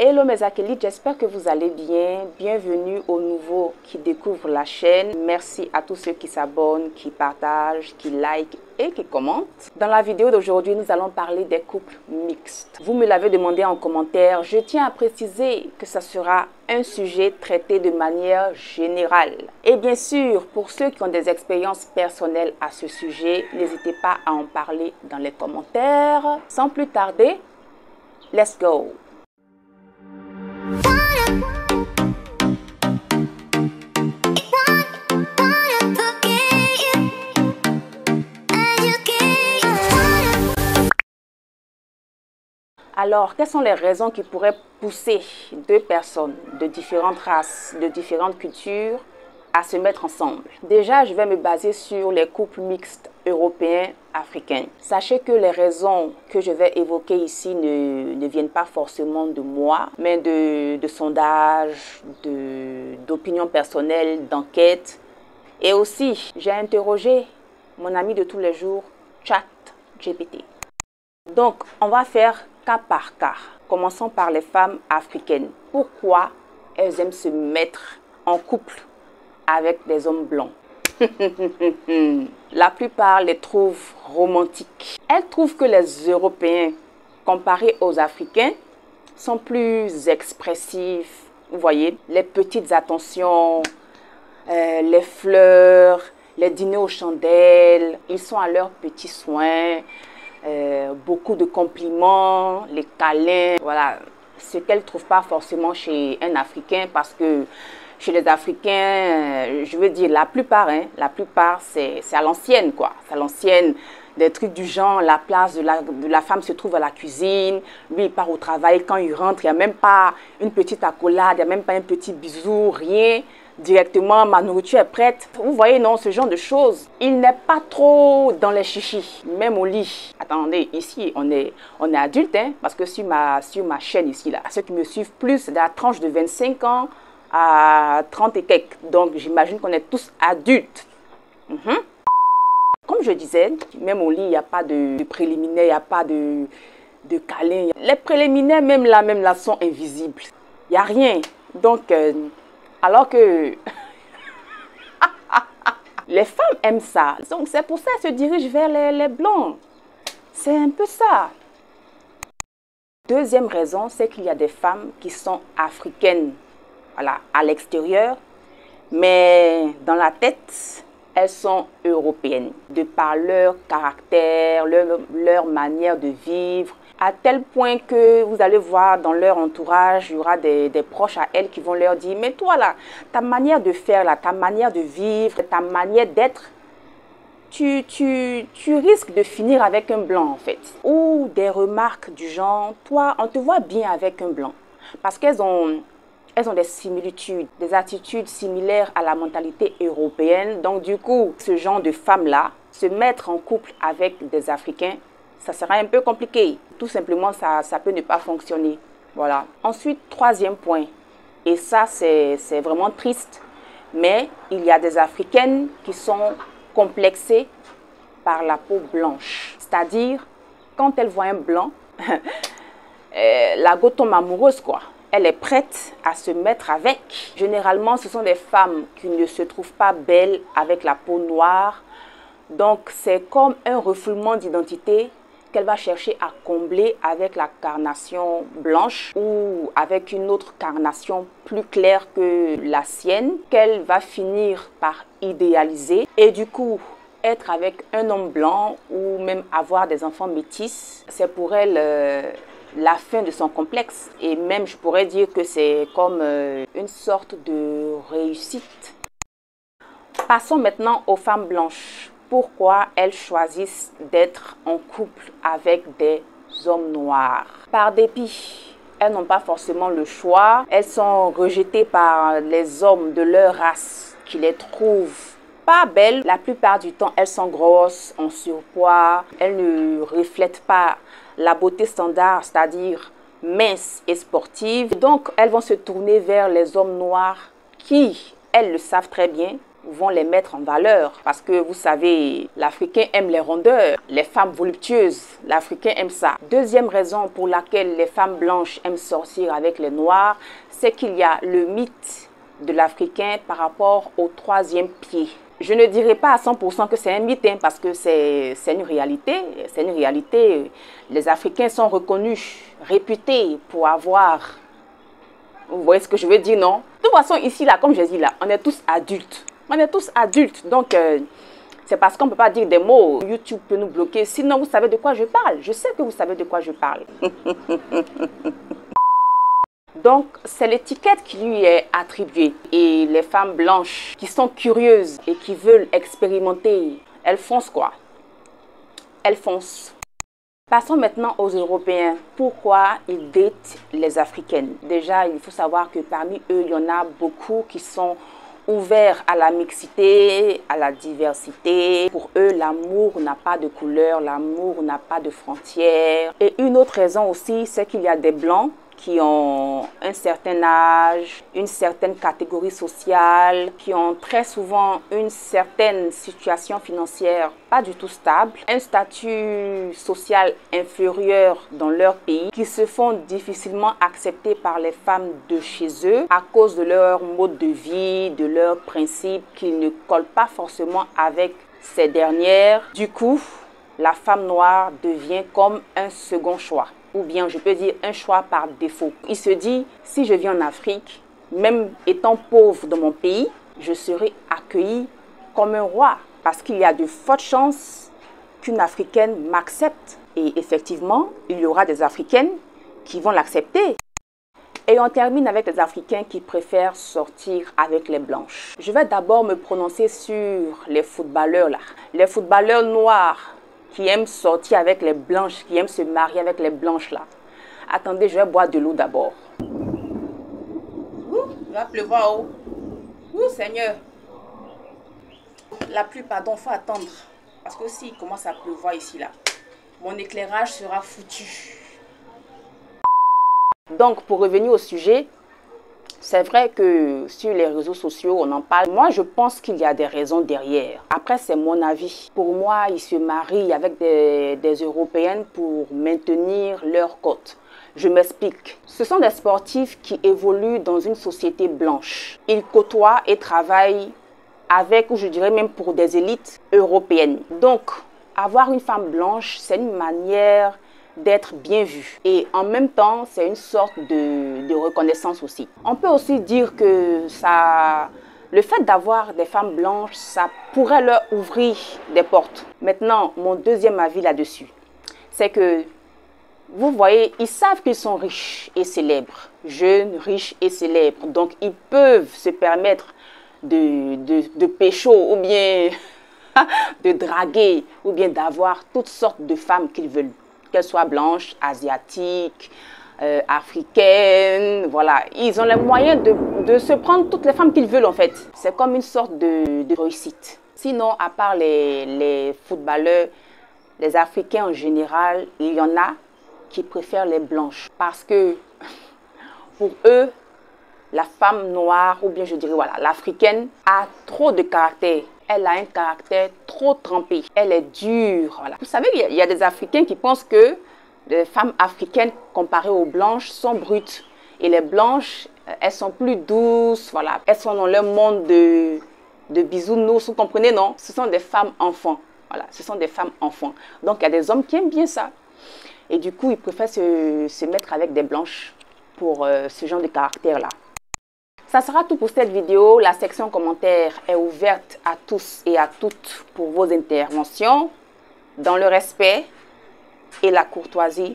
Hello mes acolytes, j'espère que vous allez bien. Bienvenue aux nouveaux qui découvrent la chaîne. Merci à tous ceux qui s'abonnent, qui partagent, qui likent et qui commentent. Dans la vidéo d'aujourd'hui, nous allons parler des couples mixtes. Vous me l'avez demandé en commentaire. Je tiens à préciser que ça sera un sujet traité de manière générale. Et bien sûr, pour ceux qui ont des expériences personnelles à ce sujet, n'hésitez pas à en parler dans les commentaires. Sans plus tarder, let's go! Alors, quelles sont les raisons qui pourraient pousser deux personnes de différentes races, de différentes cultures à se mettre ensemble? Déjà, je vais me baser sur les couples mixtes européens, africains. Sachez que les raisons que je vais évoquer ici ne viennent pas forcément de moi, mais de sondages, d'opinions personnelles, d'enquêtes. Et aussi, j'ai interrogé mon ami de tous les jours, ChatGPT. Donc, on va faire cas par cas. Commençons par les femmes africaines. Pourquoi elles aiment se mettre en couple avec des hommes blancs? La plupart les trouvent romantiques. Elles trouvent que les Européens, comparés aux Africains, sont plus expressifs. Vous voyez, les petites attentions, les fleurs, les dîners aux chandelles, ils sont à leurs petits soins. Beaucoup de compliments, les câlins, voilà, ce qu'elles ne trouvent pas forcément chez un Africain, parce que chez les Africains, je veux dire la plupart c'est à l'ancienne quoi, c'est à l'ancienne, des trucs du genre, la place de la femme se trouve à la cuisine, lui il part au travail, quand il rentre, il n'y a même pas une petite accolade, il n'y a même pas un petit bisou, rien. Directement, ma nourriture est prête. Vous voyez, non, ce genre de choses. Il n'est pas trop dans les chichis, même au lit. Attendez, ici, on est adulte, hein, parce que sur ma chaîne ici, là, ceux qui me suivent plus, c'est de la tranche de 25 ans à 30 et quelques. Donc, j'imagine qu'on est tous adultes. Comme je disais, même au lit, il n'y a pas de préliminaires, il n'y a pas de câlins. Les préliminaires, même là, sont invisibles. Il n'y a rien. Donc, alors que les femmes aiment ça. Donc, c'est pour ça qu'elles se dirigent vers les blancs. C'est un peu ça. Deuxième raison, c'est qu'il y a des femmes qui sont africaines, voilà, à l'extérieur, mais dans la tête, elles sont européennes, de par leur caractère, leur manière de vivre, à tel point que vous allez voir dans leur entourage, il y aura des proches à elles qui vont leur dire « Mais toi là, ta manière de faire, là, ta manière de vivre, ta manière d'être, tu risques de finir avec un blanc en fait. » Ou des remarques du genre « Toi, on te voit bien avec un blanc. » Parce qu'elles ont des similitudes, des attitudes similaires à la mentalité européenne. Donc du coup, ce genre de femmes-là, se mettre en couple avec des Africains, ça sera un peu compliqué. Tout simplement, ça peut ne pas fonctionner. Voilà. Ensuite, troisième point, et ça c'est vraiment triste, mais il y a des Africaines qui sont complexées par la peau blanche. C'est-à-dire, quand elles voient un blanc, la go tombe amoureuse quoi. Elle est prête à se mettre avec. Généralement, ce sont des femmes qui ne se trouvent pas belles avec la peau noire. Donc, c'est comme un refoulement d'identité qu'elle va chercher à combler avec la carnation blanche ou avec une autre carnation plus claire que la sienne, qu'elle va finir par idéaliser. Et du coup, être avec un homme blanc ou même avoir des enfants métis, c'est pour elle la fin de son complexe. Et même, je pourrais dire que c'est comme une sorte de réussite. Passons maintenant aux femmes blanches. Pourquoi elles choisissent d'être en couple avec des hommes noirs? Par dépit, elles n'ont pas forcément le choix. Elles sont rejetées par les hommes de leur race qui les trouvent pas belles. La plupart du temps, elles sont grosses, en surpoids. Elles ne reflètent pas la beauté standard, c'est-à-dire mince et sportive. Donc, elles vont se tourner vers les hommes noirs qui, elles le savent très bien, vont les mettre en valeur. Parce que vous savez, l'Africain aime les rondeurs, les femmes voluptueuses. L'Africain aime ça. Deuxième raison pour laquelle les femmes blanches aiment sortir avec les noirs, c'est qu'il y a le mythe de l'Africain par rapport au troisième pied. Je ne dirais pas à 100% que c'est un mythe, hein, parce que c'est une réalité. C'est une réalité. Les Africains sont reconnus, réputés pour avoir... Vous voyez ce que je veux dire, non? De toute façon, ici, là, comme je dis, là, on est tous adultes. On est tous adultes. Donc, c'est parce qu'on ne peut pas dire des mots. YouTube peut nous bloquer. Sinon, vous savez de quoi je parle. Je sais que vous savez de quoi je parle. Donc, c'est l'étiquette qui lui est attribuée. Et les femmes blanches qui sont curieuses et qui veulent expérimenter, elles foncent quoi? Elles foncent. Passons maintenant aux Européens. Pourquoi ils datent les Africaines? Déjà, il faut savoir que parmi eux, il y en a beaucoup qui sont ouverts à la mixité, à la diversité. Pour eux, l'amour n'a pas de couleur, l'amour n'a pas de frontières. Et une autre raison aussi, c'est qu'il y a des Blancs qui ont un certain âge, une certaine catégorie sociale, qui ont très souvent une certaine situation financière pas du tout stable, un statut social inférieur dans leur pays, qui se font difficilement accepter par les femmes de chez eux à cause de leur mode de vie, de leurs principes qui ne collent pas forcément avec ces dernières. Du coup, la femme noire devient comme un second choix. Ou bien je peux dire un choix par défaut. Il se dit, si je vis en Afrique, même étant pauvre dans mon pays, je serai accueilli comme un roi. Parce qu'il y a de fortes chances qu'une Africaine m'accepte. Et effectivement, il y aura des Africaines qui vont l'accepter. Et on termine avec les Africains qui préfèrent sortir avec les blanches. Je vais d'abord me prononcer sur les footballeurs là. Les footballeurs noirs qui aiment sortir avec les blanches, qui aiment se marier avec les blanches là. Attendez, je vais boire de l'eau d'abord. Il va pleuvoir, oh. Ouh, Seigneur. La pluie, pardon, faut attendre. Parce que s'il commence à pleuvoir ici là, mon éclairage sera foutu. Donc, pour revenir au sujet, c'est vrai que sur les réseaux sociaux, on en parle. Moi, je pense qu'il y a des raisons derrière. Après, c'est mon avis. Pour moi, ils se marient avec des Européennes pour maintenir leur cote. Je m'explique. Ce sont des sportifs qui évoluent dans une société blanche. Ils côtoient et travaillent avec, ou je dirais même pour des élites européennes. Donc, avoir une femme blanche, c'est une manière d'être bien vu. Et en même temps, c'est une sorte de reconnaissance aussi. On peut aussi dire que le fait d'avoir des femmes blanches, ça pourrait leur ouvrir des portes. Maintenant, mon deuxième avis là-dessus, c'est que, vous voyez, ils savent qu'ils sont riches et célèbres. Jeunes, riches et célèbres. Donc, ils peuvent se permettre de pécho ou bien de draguer ou bien d'avoir toutes sortes de femmes qu'ils veulent. Qu'elles soient blanches, asiatiques, africaines, voilà. Ils ont les moyens de se prendre toutes les femmes qu'ils veulent en fait. C'est comme une sorte de réussite. Sinon, à part les footballeurs, les Africains en général, il y en a qui préfèrent les blanches. Parce que pour eux, la femme noire, ou bien je dirais voilà, l'Africaine, a trop de caractère. Elle a un caractère trop trempé. Elle est dure. Voilà. Vous savez, il y a des Africains qui pensent que les femmes africaines comparées aux blanches sont brutes. Et les blanches, elles sont plus douces. Voilà. Elles sont dans leur monde de bisounours. Vous comprenez, non? Ce sont des femmes enfants. Voilà. Ce sont des femmes enfants. Donc, il y a des hommes qui aiment bien ça. Et du coup, ils préfèrent se mettre avec des blanches pour ce genre de caractère-là. Ça sera tout pour cette vidéo. La section commentaires est ouverte à tous et à toutes pour vos interventions, dans le respect et la courtoisie,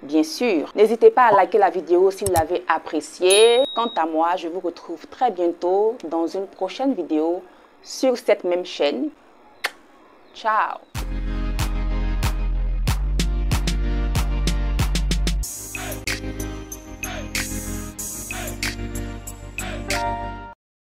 bien sûr. N'hésitez pas à liker la vidéo si vous l'avez appréciée. Quant à moi, je vous retrouve très bientôt dans une prochaine vidéo sur cette même chaîne. Ciao!